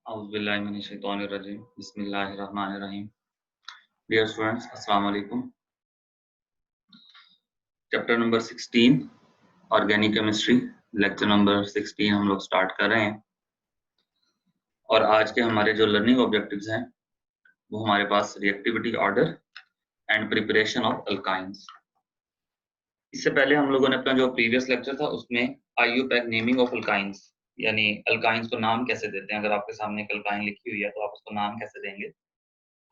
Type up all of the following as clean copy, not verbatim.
औज़ुबिल्लाहिमिनश्शैतानिर्रजीम बिस्मिल्लाहिर्रहमानिर्रहीम। Dear students, अस्सलाम वालेकुम। Chapter number 16 organic chemistry, lecture number 16 हम लोग स्टार्ट कर रहे हैं। और आज के हमारे जो लर्निंग ऑब्जेक्टिव्स हैं वो हमारे पास reactivity order and preparation of alkynes. इससे पहले हम लोगों ने अपना जो प्रीवियस लेक्चर था उसमें IUPAC नेमिंग ऑफ अल्काइंस, यानी अल्काइंस को नाम कैसे देते हैं। अगर आपके सामने एक अल्काइन लिखी हुई है तो आप उसको नाम कैसे देंगे,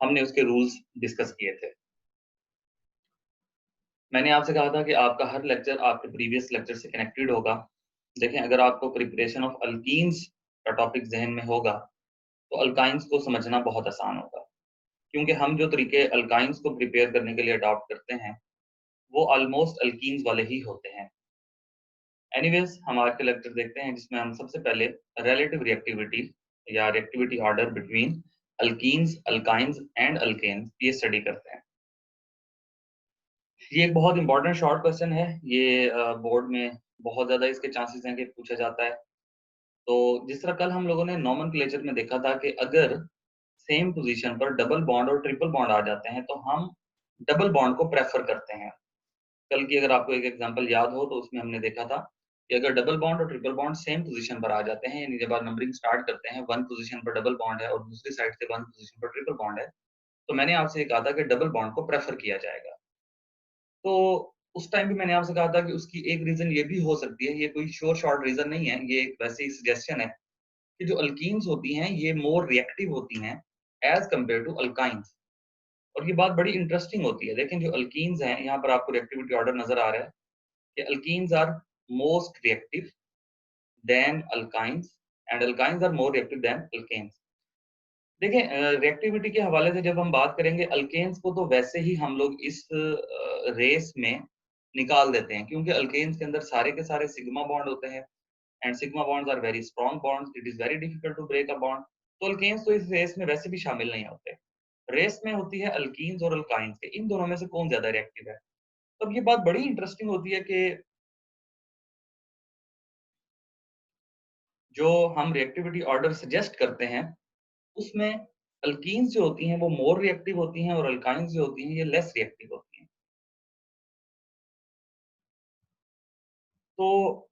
हमने उसके रूल्स डिस्कस किए थे। मैंने आपसे कहा था कि आपका हर लेक्चर आपके प्रीवियस लेक्चर से कनेक्टेड होगा। देखें, अगर आपको प्रिपरेशन ऑफ अल्कीन्स का टॉपिक जहन में होगा तो अल्काइंस को समझना बहुत आसान होगा, क्योंकि हम जो तरीके अल्काइंस को प्रिपेयर करने के लिए अडॉप्ट करते हैं वो ऑलमोस्ट अल्कीन्स वाले ही होते हैं। एनीवेज, हम आज के लेक्चर देखते हैं जिसमें हम सबसे पहले रिलेटिव रिएक्टिविटी या reactivity order between alkenes, alkynes and alkanes ये स्टडी करते हैं। ये एक बहुत इंपॉर्टेंट शॉर्ट क्वेश्चन है। ये बोर्ड में बहुत ज़्यादा इसके चांसेस हैं कि पूछा जाता है। तो जिस तरह कल हम लोगों ने नोमेनक्लेचर में देखा था कि अगर सेम पोजीशन पर डबल बॉन्ड और ट्रिपल बॉन्ड आ जाते हैं तो हम डबल बॉन्ड को प्रेफर करते हैं। कल की अगर आपको एक एग्जांपल याद हो तो उसमें हमने देखा था कि अगर डबल बॉन्ड और ट्रिपल बॉन्ड सेम पोजीशन पर आ जाते हैं, यानी जब आप नंबरिंग स्टार्ट करते हैं, वन पोजीशन पर डबल बॉन्ड है और दूसरी साइड से वन पोजीशन पर ट्रिपल बॉन्ड है, तो मैंने आपसे ये कहा था कि डबल बॉन्ड को प्रेफर किया जाएगा। तो उस टाइम भी मैंने आपसे कहा था कि उसकी एक रीजन ये भी हो सकती है, ये कोई श्योर शॉर्ट रीजन नहीं है, ये एक वैसे ही सजेशन है कि जो अल्कीन्स होती हैं ये मोर रिएक्टिव होती हैं एज कंपेयर टू अल्काइंस। और ये बात बड़ी इंटरेस्टिंग होती है। देखें, जो अल्कीन्स हैं, यहाँ पर आपको रिएक्टिविटी ऑर्डर नजर आ रहा है कि alkenes are most reactive than alkynes and alkynes are more reactive than alkanes. देखें, रिएक्टिविटी के हवाले से जब हम बात करेंगे, अल्केन्स को तो वैसे ही हम लोग इस रेस में निकाल देते हैं, क्योंकि अल्केन्स के अंदर सारे के सारे सिग्मा बॉन्ड होते हैं and sigma bonds are very strong bonds, it is very difficult to break a bond. तो अल्केन्स तो इस रेस में वैसे भी शामिल नहीं होते। रेस में होती है अल्कीन्स और अल्काइंस के, इन दोनों में से कौन ज्यादा रिएक्टिव है। तो अब ये बात बड़ी इंटरेस्टिंग होती है कि जो हम रिएक्टिविटी ऑर्डर सजेस्ट करते हैं उसमें अल्कीन्स जो होती हैं वो मोर रिएक्टिव होती हैं और अल्काइंस जो होती हैं ये लेस रिएक्टिव होती हैं। तो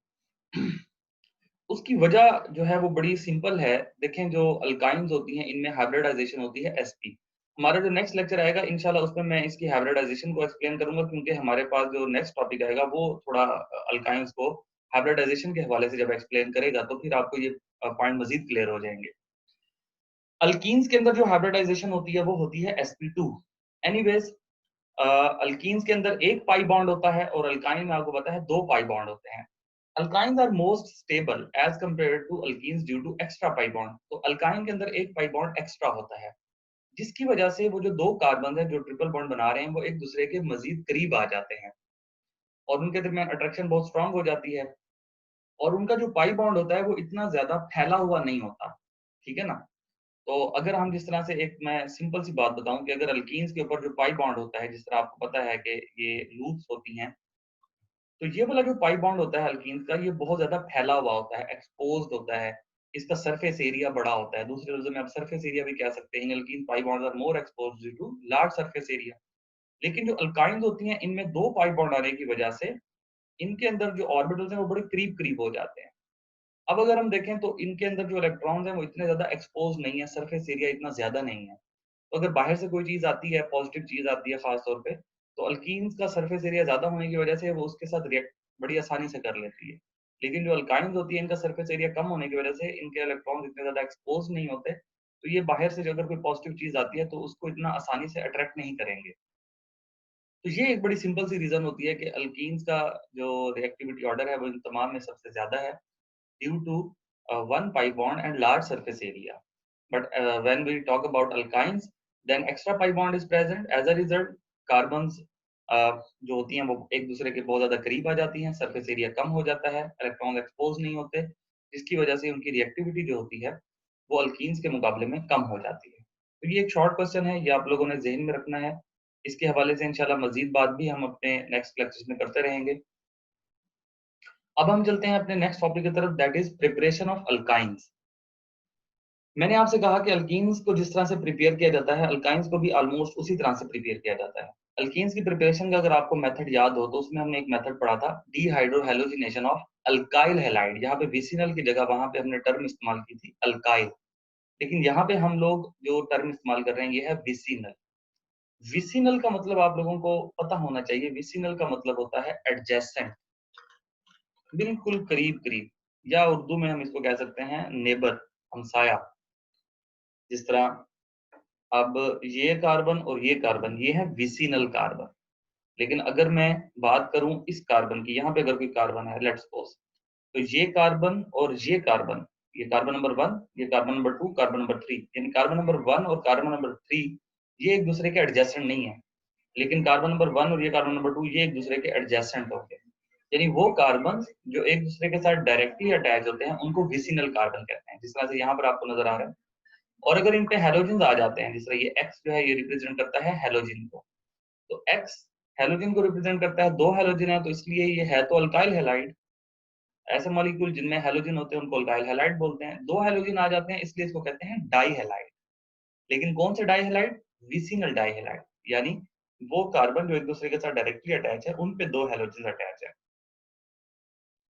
उसकी वजह जो है वो बड़ी सिंपल है। देखें, जो अल्काइंस होती हैं इनमें हाइब्रिडाइजेशन होती है sp। हमारा जो नेक्स्ट लेक्चर आएगा इंशाल्लाह उसमें मैं इसकी हाइब्रिडाइजेशन को एक्सप्लेन करूंगा, क्योंकि हमारे पास जो नेक्स्ट टॉपिक आएगा वो थोड़ा अल्काइंस को हाइब्रिडाइजेशन के हवाले से जब एक्सप्लेन करेगा तो फिर आपको ये पॉइंट मजीद क्लियर हो जाएंगे। अल्कीन्स के अंदर जो हाइब्रिडाइजेशन होती है वो होती है sp2। एनीवेज, अल्कीन्स के अंदर एक पाई बॉन्ड होता है और अल्काइन में आपको पता है दो पाई बॉन्ड होते हैं। Alkynes are most stable as compared to alkenes due to extra pi bond. तो अल्काइन के अंदर एक पाई बॉन्ड एक्स्ट्रा होता है, जिसकी वजह से वो जो दो कार्बन है जो ट्रिपल बॉन्ड बना रहे हैं वो एक दूसरे के मजीद करीब आ जाते हैं और उनके दरमियान अट्रैक्शन बहुत स्ट्रांग हो जाती है। और उनका जो पाई बॉन्ड होता है वो इतना ज्यादा फैला हुआ नहीं होता, ठीक है ना। तो अगर हम जिस तरह से, एक मैं सिंपल सी बात बताऊं कि अगर अल्कीन्स के ऊपर जो पाई बॉन्ड होता है, जिस तरह आपको पता है कि ये लूप्स होती हैं, तो ये वाला जो पाई बॉन्ड होता है अल्कीन्स का ये बहुत ज्यादा फैला हुआ होता है, एक्सपोज्ड होता है, इसका सरफेस एरिया बड़ा होता है। दूसरे लफ्ज़ों में आप सरफेस एरिया भी कह सकते हैं। Alkene pi bonds are more exposed due to large surface area. लेकिन जो अल्काइंस होती हैं इनमें दो पाई बॉन्ड आने की वजह से इनके अंदर जो ऑर्बिटल्स हैं वो बड़े करीब करीब हो जाते हैं। अब अगर हम देखें तो इनके अंदर जो इलेक्ट्रॉन्स हैं वो इतने ज्यादा एक्सपोज नहीं है, सरफेस एरिया इतना ज्यादा नहीं है। तो अगर बाहर से कोई चीज आती है, पॉजिटिव चीज आती है खास तौर पे, तो अल्कीन्स का सरफेस एरिया ज्यादा होने की वजह से वो उसके साथ रिएक्ट बड़ी आसानी से कर लेती है। लेकिन जो अल्काइन्स होती है इनका सरफेस एरिया कम होने की वजह से इनके इलेक्ट्रॉन्स इतने ज्यादा एक्सपोज नहीं होते, तो ये बाहर से जो अगर कोई पॉजिटिव चीज आती है तो उसको इतना आसानी से अट्रैक्ट नहीं करेंगे। तो ये एक बड़ी सिंपल सी रीजन होती है कि अल्कीन्स का जो रिएक्टिविटी ऑर्डर है वो इन तमाम में सबसे ज्यादा है, due to one pi bond and large surface area. But when we talk about alkynes, then extra pi bond is present. As a result, carbons जो होती हैं वो एक दूसरे के बहुत ज्यादा करीब आ जाती हैं, सरफेस एरिया कम हो जाता है, इलेक्ट्रॉन एक्सपोज नहीं होते, जिसकी वजह से उनकी रिएक्टिविटी जो होती है वो अल्कीन्स के मुकाबले में कम हो जाती है। तो ये एक शॉर्ट क्वेश्चन है, ये आप लोगों ने जहन में रखना है। इसके हवाले से इंशाल्लाह मजीद बात भी हम अपने नेक्स्ट लेक्चर्स में करते रहेंगे। अब हम चलते हैं अपने नेक्स्ट टॉपिक की तरफ, that is preparation of alkynes. मैंने आपसे कहा कि अल्कीन्स को जिस तरह से प्रिपेयर किया जाता है, अल्काइंस को भी ऑलमोस्ट उसी तरह से प्रिपेयर किया जाता है। अल्कीन्स की प्रिपरेशन का अगर आपको मेथड याद हो तो उसमें हमने एक मेथड पढ़ा था, डीहाइड्रोहैलोजिनेशन ऑफ अल्काइल हैलाइड। यहाँ पे विसिनल की जगह वहां पे हमने टर्म इस्तेमाल की थी अल्काइल, लेकिन यहाँ पे हम लोग जो टर्म इस्तेमाल कर रहे हैं ये है विसिनल। विसिनल का मतलब आप लोगों को पता होना चाहिए, विसिनल का मतलब होता है एडजेसेंट, बिल्कुल करीब करीब, या उर्दू में हम इसको कह सकते हैं नेबर, हमसाया। जिस तरह अब ये कार्बन और ये कार्बन, ये है विसिनल कार्बन। लेकिन अगर मैं बात करूं इस कार्बन की, यहाँ पे अगर कोई कार्बन है लेट्स सपोज, तो ये कार्बन और ये कार्बन, ये कार्बन नंबर 1, ये कार्बन नंबर 2, कार्बन नंबर 3, यानी कार्बन नंबर 1 और कार्बन नंबर 3 ये एक दूसरे के एडजेसेंट नहीं है। लेकिन कार्बन नंबर 1 और ये कार्बन नंबर 2 ये एक दूसरे के एडजेसेंट होते हैं, यानी वो कार्बन जो एक दूसरे के साथ डायरेक्टली अटैच होते हैं उनको विसिनल कार्बन कहते हैं, जिस तरह से यहाँ पर आपको नजर आ रहा है। और अगर इन पे हैलोजन आ जाते हैं, जिस तरह ये एक्स जो है ये रिप्रेजेंट करता है हैलोजन को, तो एक्स हैलोजन को रिप्रेजेंट करता है, दो हैलोजन है तो इसलिए ये है तो अल्काइल हैलाइड। ऐसे मॉलिक्यूल जिनमें हैलोजन होते हैं उनको अल्काइल हैलाइड बोलते हैं। दो हैलोजन आ जाते हैं इसलिए इसको कहते हैं डाई हैलाइड। लेकिन कौन से dihalide? Vicinal dihalide, यानी वो कार्बन जो एक दूसरे के साथ डायरेक्टली अटैच है उन पे दो हैलोजन अटैच है।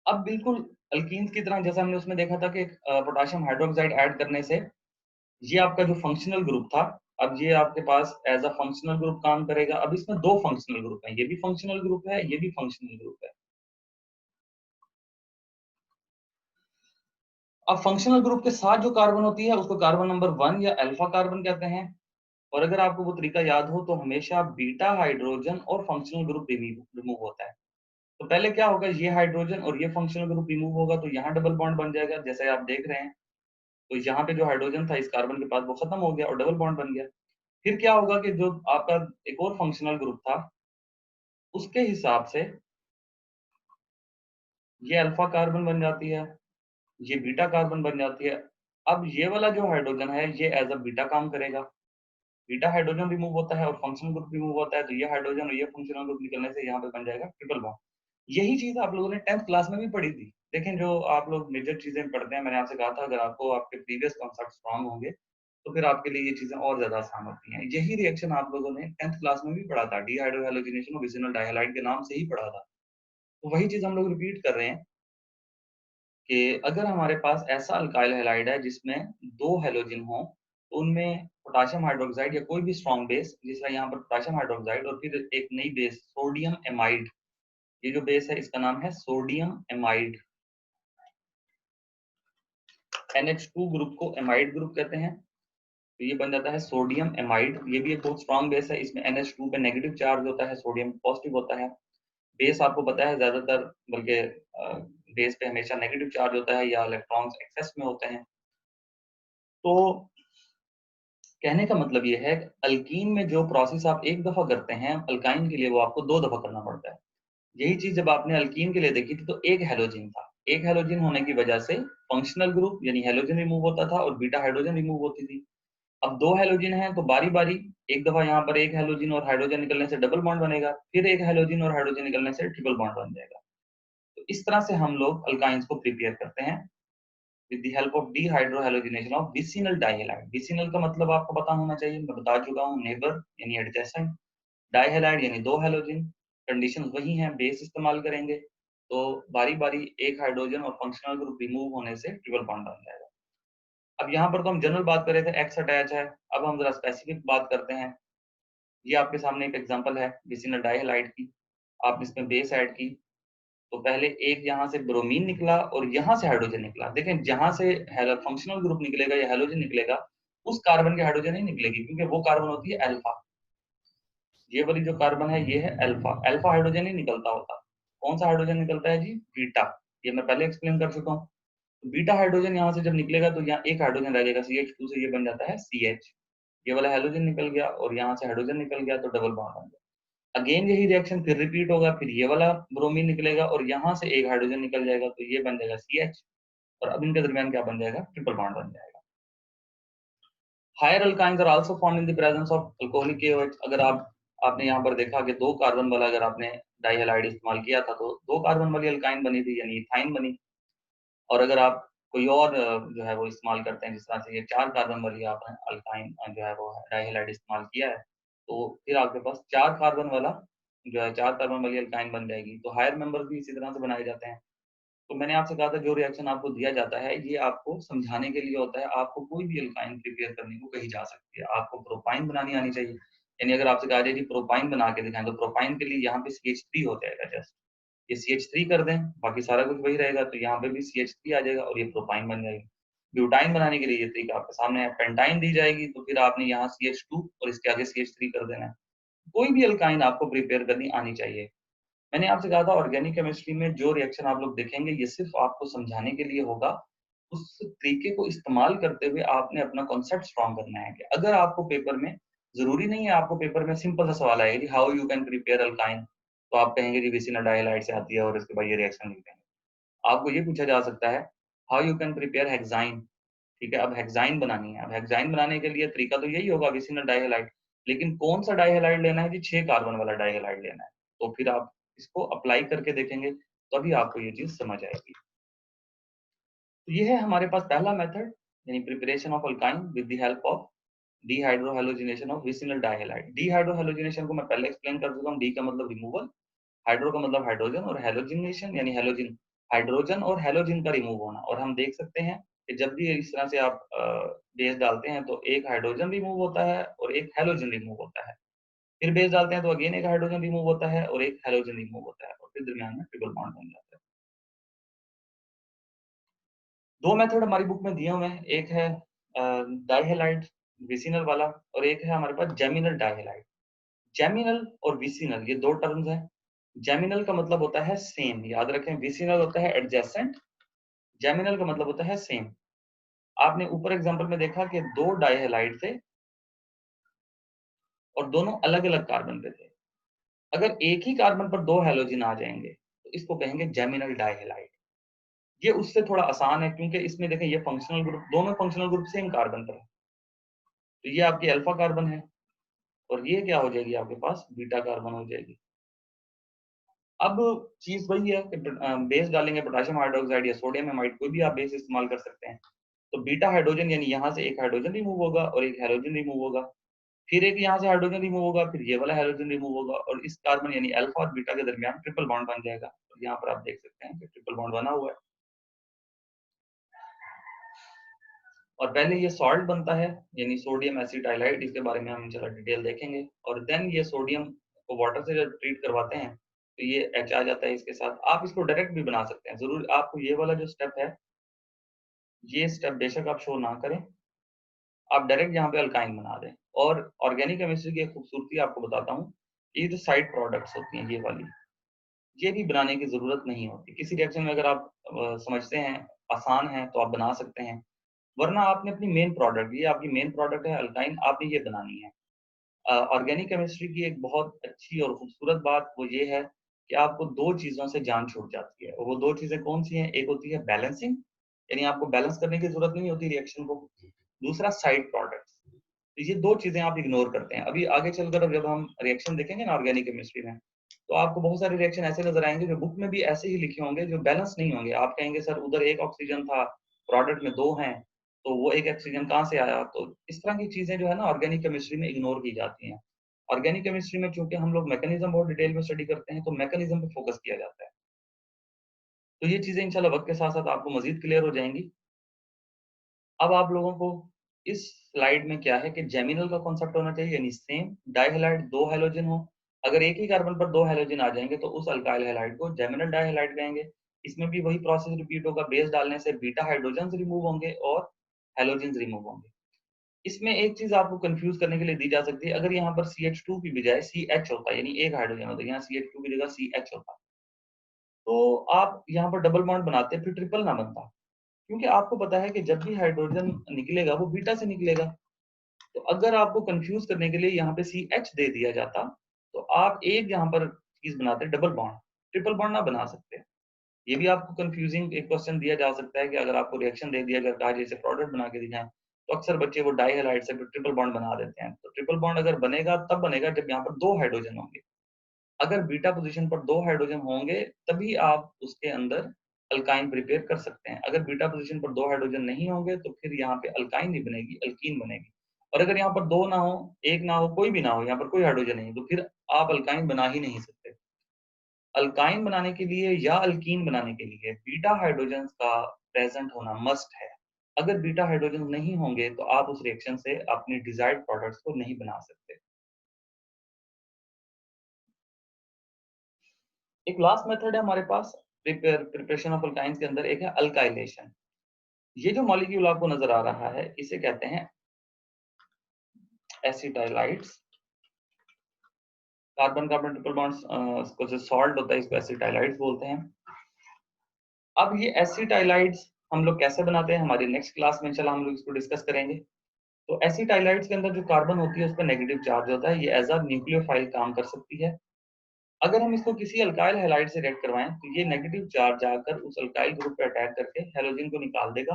अब बिल्कुल अल्कीन्स की तरह जैसा हमने उसमें देखा था कि पोटेशियम हाइड्रोक्साइड ऐड करने से ये आपका जो फंक्शनल ग्रुप था, अब ये आपके पास एज अ फंक्शनल ग्रुप काम करेगा। अब इसमें दो फंक्शनल ग्रुप हैं, ये भी फंक्शनल ग्रुप है, ये भी फंक्शनल ग्रुप है। अब फंक्शनल ग्रुप के साथ जो कार्बन होती है उसको कार्बन नंबर 1 या अल्फा कार्बन कहते हैं। और अगर आपको वो तरीका याद हो तो हमेशा बीटा हाइड्रोजन और फंक्शनल ग्रुप रिमूव होता है। तो पहले क्या होगा, ये हाइड्रोजन और ये फंक्शनल ग्रुप रिमूव होगा तो यहाँ डबल बॉन्ड बन जाएगा, जैसे आप देख रहे हैं। तो यहाँ पे जो हाइड्रोजन था इस कार्बन के पास वो खत्म हो गया और डबल बॉन्ड बन गया। फिर क्या होगा कि जो आपका एक और फंक्शनल ग्रुप था उसके हिसाब से ये अल्फा कार्बन बन जाती है, ये बीटा कार्बन बन जाती है। अब ये वाला जो हाइड्रोजन है ये एज अ बीटा काम करेगा, बीटा हाइड्रोजन रिमूव होता है और फंक्शनल ग्रुप रिमूव होता है, तो ये हाइड्रोजन और ये फंक्शनल ग्रुप निकलने से यहाँ पे बन जाएगा ट्रिपल बॉन्ड। यही चीज आप लोगों ने 10th क्लास में भी पढ़ी थी। देखें, जो आप लोग मेजर चीजें पढ़ते हैं, मैंने आपसे कहा था अगर आपको आपके प्रीवियस कॉन्सेप्ट स्ट्रांग होंगे तो फिर आपके लिए ये चीजें और ज्यादा आसान होती हैं। यही रिएक्शन आप लोगों ने 10th क्लास में भी पढ़ा था, डीहाइड्रोहैलोजिनेशन और विसिनल डाइहैलाइड के नाम से ही पढ़ा था। तो वही चीज हम लोग रिपीट कर रहे हैं कि अगर हमारे पास ऐसा अल्काइल हैलाइड है जिसमें दो हैलोजन हो, तो उनमें पोटेशियम हाइड्रोक्साइड या कोई भी स्ट्रॉन्ग बेस, जिस तरह यहाँ पर पोटेशियम हाइड्रोक्साइड और फिर एक नई बेस सोडियम एमाइड, ये जो बेस है इसका नाम है सोडियम एमाइड। NH2 ग्रुप को एमाइड ग्रुप कहते हैं, तो ये बन जाता है सोडियम एमाइड। ये भी एक बहुत स्ट्रॉन्ग बेस है, इसमें NH2 पे नेगेटिव चार्ज होता है, सोडियम पॉजिटिव होता है। बेस आपको पता है ज्यादातर, बल्कि बेस पे हमेशा नेगेटिव चार्ज होता है या इलेक्ट्रॉन्स एक्सेस में होते हैं। तो कहने का मतलब ये है अल्कीन में जो प्रोसेस आप एक दफा करते हैं, अल्काइन के लिए वो आपको दो दफा करना पड़ता है। यही चीज जब आपने अल्कीन के लिए देखी थी तो एक हैलोजन था, एक हैलोजन होने की वजह से फंक्शनल ग्रुप यानी हैलोजन रिमूव होता था और बीटा हाइड्रोजन रिमूव होती थी। अब दो हैलोजन है तो बारी बारी एक दफा यहाँ पर एक हैलोजन और हाइड्रोजन निकलने से डबल बॉन्ड बनेगा, फिर एक हैलोजन और हाइड्रोजन निकलने से ट्रिपल बॉन्ड बन जाएगा। तो इस तरह से हम लोग अल्काइंस को प्रिपेयर करते हैं with the help of dehydrohalogenation of vicinal dihalide। vicinal का मतलब आपको पता होना चाहिए, मैं बता चुका हूँ, नेबर यानी एडजेसेंट, डाइहैलाइड यानी दो हैलोजन। कंडीशंस वही हैं, बेस इस्तेमाल करेंगे तो बारी बारी एक हाइड्रोजन और फंक्शनल ग्रुप रिमूव होने से ट्रिपल बॉन्ड बन जाएगा। अब यहाँ पर तो हम जनरल बात कर रहे थे, एक्स अटैच है। अब हम जरा स्पेसिफिक बात करते हैं। ये आपके सामने एक एग्जांपल है विसिनल डाइहैलाइड की। आप इसमें बेस ऐड की तो पहले एक यहाँ से ब्रोमीन निकला और यहाँ से हाइड्रोजन निकला। देखें, जहां से फंक्शनल ग्रुप निकलेगा या हैलोजन निकलेगा उस कार्बन की हाइड्रोजन नहीं निकलेगी, क्योंकि वो कार्बन होती है अल्फा। ये वाली जो कार्बन है ये है अल्फा, अल्फा हाइड्रोजन ही निकलता होता। कौन सा हाइड्रोजन निकलता है जी? बीटा। ये मैं पहले एक्सप्लेन कर चुका हूँ। तो बीटा हाइड्रोजन यहाँ से जब निकलेगा तो यहाँ एक हाइड्रोजन रह जाएगा, CH2 से ये बन जाता है CH। ये वाला हाइड्रोजन निकल गया और यहाँ से हाइड्रोजन निकल गया तो डबल बॉन्ड बन गया। अगेन यही रिएक्शन फिर रिपीट होगा, फिर ये वाला ब्रोमीन निकलेगा और यहाँ से एक हाइड्रोजन निकल जाएगा तो ये बन जाएगा CH। और अब इनके दरमियान क्या बन जाएगा? ट्रिपल बॉन्ड बन जाएगा। Higher alkynes are also found in the presence of alcoholic KOH। अगर आपने यहाँ पर देखा कि दो कार्बन वाला अगर आपने डाइहैलाइड इस्तेमाल किया था तो दो कार्बन वाली अल्काइन बनी थी यानी इथाइन बनी। और अगर आप कोई और जो है वो इस्तेमाल करते हैं, जिस तरह से ये 4 कार्बन वाली आपने अल्काइन जो है वो डाइहैलाइड इस्तेमाल किया है, तो फिर आपके पास 4 कार्बन वाला जो है 4 कार्बन वाली अल्काइन बन जाएगी। तो हायर मेंबर्स भी इसी तरह से बनाए जाते हैं। तो मैंने आपसे कहा था जो रिएक्शन आपको दिया जाता है, ये आपको समझाने के लिए होता है, आपको कोई भी अल्काइन प्रिपेयर करने को कही जा सकती है। आपको प्रोपाइन बनानी आनी चाहिए। यानी अगर आपसे कहा जाए कि प्रोपाइन बना के दिखाएँ, तो प्रोपाइन के लिए यहाँ पे CH3 हो जाएगा जस्ट। ये CH3 कर दें, बाकी सारा कुछ वही रहेगा, तो यहाँ पे भी CH3 आ जाएगा और ये प्रोपाइन बन जाएगी। ब्यूटाइन बनाने के लिए ये तरीका आपके सामने है, पेंटाइन दी जाएगी, तो फिर आपने यहाँ CH2 और इसके आगे CH3 कर देना है। कोई भी अल्काइन आपको प्रिपेयर करनी आनी चाहिए। मैंने आपसे कहा था ऑर्गेनिक केमिस्ट्री में जो रिएक्शन आप लोग देखेंगे, ये सिर्फ़ आपको समझाने के लिए होगा। उस तरीके को इस्तेमाल करते हुए आपने अपना कॉन्सेप्ट स्ट्रॉन्ग करना है कि अगर आपको पेपर में ज़रूरी नहीं है आपको पेपर में सिंपल सा सवाल आएगा कि how you can prepare alkyne, तो आप कहेंगे जी विसिनल डाइहैलाइड से आती है और इसके बाद ये रिएक्शन लिख देंगे। आपको ये पूछा जा सकता है, how you can prepare hexyne, ठीक है? अब हेक्साइन बनानी है। अब हेक्साइन बनाने के लिए तरीका तो यही होगा विसिनल डाइहैलाइड, लेकिन कौन-सा डाइहैलाइड लेना है जी? 6 कार्बन वाला डाइहैलाइड लेना है। तो फिर आप इसको अप्लाई करके देखेंगे, तभी आपको ये चीज़ समझ आएगी। तो ये है हमारे पास पहला मेथड, यानी preparation of alkyne with the help of dehydrohalogenation of vicinal dihalide. Dehydrohalogenation को मैं पहले एक्सप्लेन कर चुका हूँ। डी का मतलब रिमूवल, हाइड्रो का मतलब हाइड्रोजन और हैलोजिनेशन यानी हैलोजन, हाइड्रोजन और हैलोजन का रिमूव होना। और हम देख सकते हैं कि जब भी इस तरह से आप बेस डालते हैं तो एक हाइड्रोजन रिमूव होता है और एक हैलोजन रिमूव होता है। फिर बेस डालते हैं तो अगेन एक हाइड्रोजन रिमूव होता है और एक हैलोजन रिमूव होता है और फिर दरमियान में ट्रिपल बॉन्ड बन जाता है। 2 मेथड हमारी बुक में दिए हुए हैं, एक है डाइहैलाइड विसिनल वाला और एक है हमारे पास जेमिनल डाइहैलाइड। जेमिनल और विसिनल ये 2 टर्म्स हैं। जेमिनल का मतलब होता है सेम, याद रखें, विसिनल होता है एडजेसेंट, जेमिनल का मतलब होता है सेम। आपने ऊपर एग्जांपल में देखा कि 2 डाइहैलाइड थे और दोनों अलग-अलग कार्बन पे थे। अगर एक ही कार्बन पर 2 हैलोजन आ जाएँगे, तो इसको कहेंगे जेमिनल डाइहैलाइड। ये उससे थोड़ा आसान है क्योंकि इसमें देखें ये फंक्शनल ग्रुप, दोनों फंक्शनल ग्रुप सेम कार्बन पर है। तो ये आपकी अल्फा कार्बन है और ये क्या हो जाएगी आपके पास बीटा कार्बन हो जाएगी। अब चीज़ वही है कि बेस डालेंगे पोटेशियम हाइड्रोक्साइड या सोडियम एमाइड, कोई भी आप बेस इस्तेमाल कर सकते हैं। तो बीटा हाइड्रोजन यानी यहाँ से एक हाइड्रोजन रिमूव होगा और एक हैलोजन रिमूव होगा। फिर एक यहाँ से हाइड्रोजन रिमूव होगा, फिर ये वाला हैलोजन रिमूव होगा और इस कार्बन यानी अल्फा और बीटा के दरमियान ट्रिपल बॉन्ड बन जाएगा। तो यहाँ पर आप देख सकते हैं कि ट्रिपल बॉन्ड बना हुआ है। और पहले ये सॉल्ट बनता है, यानी सोडियम एसिटाइलाइड, इसके बारे में हम इंशाल्लाह डिटेल देखेंगे। और देन ये सोडियम को वाटर से जब ट्रीट करवाते हैं, तो ये एच आ जाता है इसके साथ। आप इसको डायरेक्ट भी बना सकते हैं, ज़रूर आपको ये वाला जो स्टेप है, ये स्टेप बेशक आप शो ना करें, आप डायरेक्ट यहाँ पे अल्काइन बना दें। और ऑर्गेनिक केमिस्ट्री की एक खूबसूरती आपको बताता हूँ, ये जो साइड प्रोडक्ट्स होती हैं, ये वाली, ये भी बनाने की ज़रूरत नहीं होती। किसी रिएक्शन में अगर आप समझते हैं, आसान है, तो आप बना सकते हैं। वरना आपने अपनी मेन प्रोडक्ट, ये आपकी मेन प्रोडक्ट है अल्काइन, आपने ये बनानी है। ऑर्गेनिक केमिस्ट्री की एक बहुत अच्छी और खूबसूरत बात वो ये है कि आपको 2 चीज़ों से जान छूट जाती है और वो 2 चीज़ें कौन-सी हैं? एक होती है बैलेंसिंग, यानी आपको बैलेंस करने की ज़रूरत नहीं होती रिएक्शन को। दूसरा साइड प्रोडक्ट्स। तो ये 2 चीज़ें आप इग्नोर करते हैं। अभी आगे चलकर जब हम रिएक्शन देखेंगे ना ऑर्गेनिक केमिस्ट्री में, तो आपको बहुत सारे रिएक्शन ऐसे नज़र आएँगे जो बुक में भी ऐसे ही लिखे होंगे जो बैलेंस नहीं होंगे। आप कहेंगे सर उधर 1 ऑक्सीजन था, प्रोडक्ट में 2 हैं, तो वो 1 ऑक्सीजन कहाँ से आया? तो इस तरह की चीज़ें जो है ना ऑर्गेनिक केमिस्ट्री में इग्नोर की जाती हैं। ऑर्गेनिक केमिस्ट्री में चूँकि हम लोग मैकेनिज़्म बहुत डिटेल में स्टडी करते हैं, तो मैकेनिज़्म पे फोकस किया जाता है। तो ये चीज़ें इंशाल्लाह वक़्त के साथ-साथ आपको मज़ीद क्लियर हो जाएँगी। अब आप लोगों को इस स्लाइड में क्या है कि जेमिनल का कॉन्सेप्ट होना चाहिए, यानी सेम डाइहैलाइड 2 हैलोजन हो। अगर एक ही कार्बन पर 2 हैलोजन आ जाएँगे तो उस अल्काइल हैलाइड को जेमिनल डाइहैलाइड कहेंगे। इसमें भी वही प्रोसेस रिपीट होगा, बेस डालने से बीटा हाइड्रोजन्स रिमूव होंगे और हैलोजन्स रिमूव होंगे। इसमें एक चीज़ आपको कन्फ्यूज़ करने के लिए दी जा सकती है, अगर यहाँ पर CH2 की बजाय CH होता, यानी एक हाइड्रोजन होता, यहाँ CH2 की जगह CH होता, तो आप यहाँ पर डबल बॉन्ड बनाते, फिर ट्रिपल ना बनता। क्योंकि आपको पता है कि जब भी हाइड्रोजन निकलेगा, वो बीटा से निकलेगा। तो अगर आपको कंफ्यूज करने के लिए यहाँ पे CH दे दिया जाता, तो आप एक यहाँ पर चीज़ बनाते डबल बॉन्ड, ट्रिपल बॉन्ड ना बना सकते। ये भी आपको कंफ्यूजिंग एक क्वेश्चन दिया जा सकता है कि अगर आपको रिएक्शन दे दिया जाता है जैसे प्रोडक्ट बना के दिखाएँ, तो अक्सर बच्चे वो डाई हैलाइड से ट्रिपल बॉन्ड बना देते हैं। तो ट्रिपल बॉन्ड अगर बनेगा तब बनेगा जब यहाँ पर 2 हाइड्रोजन होंगे। अगर बीटा पोज़ीशन पर 2 हाइड्रोजन होंगे, तभी आप उसके अंदर अल्काइन प्रिपेयर कर सकते हैं। अगर बीटा पोजीशन पर 2 हाइड्रोजन नहीं होंगे तो फिर यहाँ पे अल्काइन नहीं बनेगी, अल्कीन बनेगी। और अगर यहाँ पर 2 ना हो, 1 ना हो, कोई भी ना हो, यहाँ पर कोई हाइड्रोजन नहीं है, तो फिर आप अल्काइन बना ही नहीं सकते। अल्काइन बनाने के लिए या अल्कीन बनाने के लिए बीटा हाइड्रोजन्स का प्रेजेंट होना मस्ट है। अगर बीटा हाइड्रोजन नहीं होंगे तो आप उस रिएक्शन से अपने डिजायर्ड प्रोडक्ट्स को नहीं बना सकते। एक लास्ट मेथड है हमारे पास प्रिपरेशन ऑफ अल्काइंस के अंदर, एक है अल्काइलेशन। ये जो मॉलिक्यूल आपको नजर आ रहा है इसे कहते हैं एसिटाइलाइड्स। कार्बन कार्बन ट्रिपल बॉन्ड्स को जो सॉल्ट होता है इसको एसिटाइलाइड्स बोलते हैं। अब ये एसिटाइलाइड्स हम लोग कैसे बनाते हैं, हमारी नेक्स्ट क्लास में इंशाल्लाह हम लोग इसको डिस्कस करेंगे। तो एसिटाइलाइड्स के अंदर जो कार्बन होती है उस पर नेगेटिव चार्ज होता है, ये एज अ न्यूक्लियोफाइल काम कर सकती है। अगर हम इसको किसी अल्काइल हैलाइड से रिएक्ट करवाएं तो ये नेगेटिव चार्ज जाकर उस अल्काइल ग्रुप पे अटैक करके हैलोजन को निकाल देगा,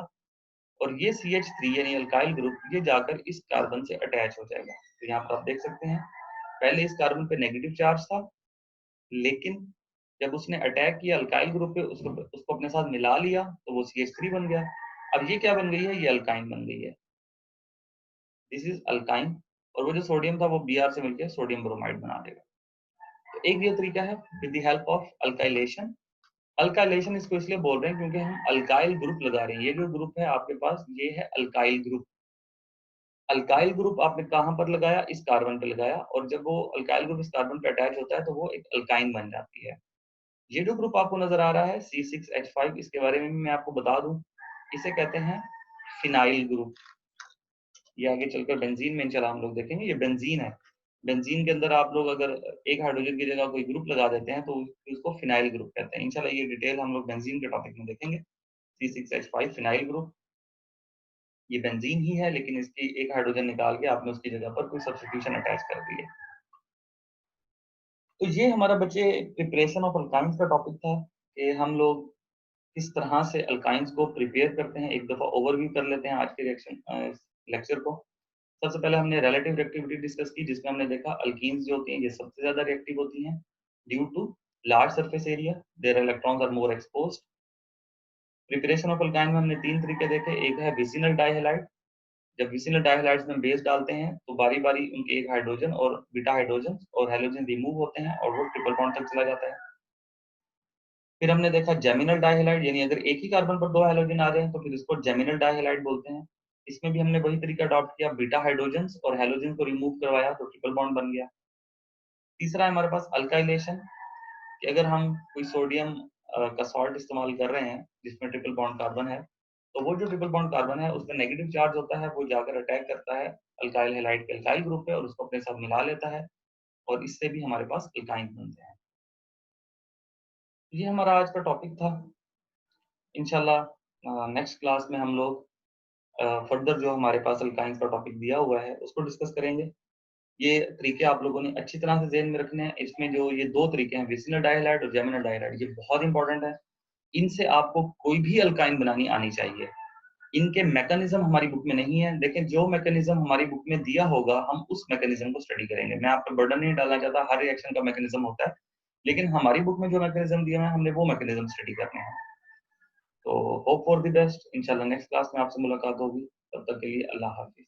और ये CH3 यानी अल्काइल ग्रुप ये जाकर इस कार्बन से अटैच हो जाएगा। तो यहाँ पर आप देख सकते हैं पहले इस कार्बन पे नेगेटिव चार्ज था, लेकिन जब उसने अटैक किया अल्काइल ग्रुप पे, उसको उसको अपने साथ मिला लिया तो वो CH3 बन गया। अब ये क्या बन गई है, ये अल्काइन बन गई है। This is alkyne. और वो जो सोडियम था वो Br से मिलकर सोडियम ब्रोमाइड बना देगा। तो एक ये तरीका है with the help of alkylation. Alkylation इसको इसलिए बोल रहे हैं क्योंकि हम अल्काइल ग्रुप लगा रहे हैं। ये जो ग्रुप है आपके पास ये है अल्काइल ग्रुप। अल्काइल ग्रुप आपने कहाँ पर लगाया, इस कार्बन पे लगाया, और जब वो अल्काइल ग्रुप इस कार्बन पे अटैच होता है तो वो एक अल्काइन बन जाती है। ये जो ग्रुप आपको नजर आ रहा है C6H5, इसके बारे में भी मैं आपको बता दूं, इसे कहते हैं फिनाइल ग्रुप। ये आगे चलकर बेंजीन में इंशाल्लाह हम लोग देखेंगे, ये बेंजीन है। बेंजीन के अंदर आप लोग अगर एक हाइड्रोजन की जगह कोई ग्रुप लगा देते हैं तो उसको फिनाइल ग्रुप कहते हैं। इंशाल्लाह ये डिटेल हम लोग बेंजीन के टॉपिक में देखेंगे। C6H5 फिनाइल ग्रुप, ये बेंजीन ही है लेकिन इसकी एक हाइड्रोजन निकाल के आपने उसकी जगह पर कोई सब्स्टिट्यूशन अटैच कर दी है। तो ये हमारा बच्चे प्रिपरेशन ऑफ अल्काइंस का टॉपिक था कि हम लोग किस तरह से अल्काइंस को प्रिपेयर करते हैं। एक दफा ओवरव्यू कर लेते हैं आज के रिएक्शन लेक्चर को। सबसे पहले हमने रिलेटिव रिएक्टिविटी डिस्कस की, जिसमें हमने देखा अल्कीन्स जो होती हैं ये सबसे ज्यादा रिएक्टिव होती हैं due to large surface area, there electrons are more exposed. Preparation of alkyne में हमने 3 तरीके देखे, एक है विसिनल डाइहैलाइड। जब विसिनल डाइहैलाइड्स में बेस डालते हैं तो बारी बारी उनके एक हाइड्रोजन और बीटा हाइड्रोजन और हैलोजन रिमूव होते हैं और वो ट्रिपल बॉन्ड तक चला जाता है। फिर हमने देखा जेमिनल डाइहैलाइड, यानी अगर एक ही कार्बन पर 2 हैलोजन आ रहे हैं तो फिर इसको जेमिनल डाइहैलाइड बोलते हैं। इसमें भी हमने वही तरीका अडॉप्ट किया, बीटा हाइड्रोजन और हैलोजन को रिमूव करवाया तो ट्रिपल बॉन्ड बन गया। तीसरा है हमारे पास अल्काइलेशन, कि अगर हम कोई सोडियम का सॉल्ट इस्तेमाल कर रहे हैं जिसमें ट्रिपल बॉन्ड कार्बन है, तो वो जो ट्रिपल बॉन्ड कार्बन है उसमें नेगेटिव चार्ज होता है, वो जाकर अटैक करता है अल्काइल हैलाइड के अल्काइल ग्रुप पे और उसको अपने साथ मिला लेता है, और इससे भी हमारे पास अल्काइन बनते हैं। ये हमारा आज का टॉपिक था। इंशाल्लाह नेक्स्ट क्लास में हम लोग फर्दर जो हमारे पास अल्काइंस का टॉपिक दिया हुआ है उसको डिस्कस करेंगे। ये तरीके आप लोगों ने अच्छी तरह से ज़हन में रखने हैं। इसमें जो ये 2 तरीके हैं विसिनल डाइहैलाइड और जेमिनल डाइहैलाइड, ये बहुत इंपॉर्टेंट है। इनसे आपको कोई भी अल्काइन बनानी आनी चाहिए। इनके मैकेनिज्म हमारी बुक में नहीं है, लेकिन जो मैकेनिज्म हमारी बुक में दिया होगा हम उस मैकेनिज्म को स्टडी करेंगे। मैं आप पे बर्डन नहीं डालना चाहता, हर रिएक्शन का मैकेनिज्म होता है, लेकिन हमारी बुक में जो मैकेनिज्म दिया है हमने वो मैकेनिज्म स्टडी करने हैं। तो होप फॉर द बेस्ट। इंशाल्लाह नेक्स्ट क्लास में आपसे मुलाकात होगी, तब तक के लिए अल्लाह हाफिज।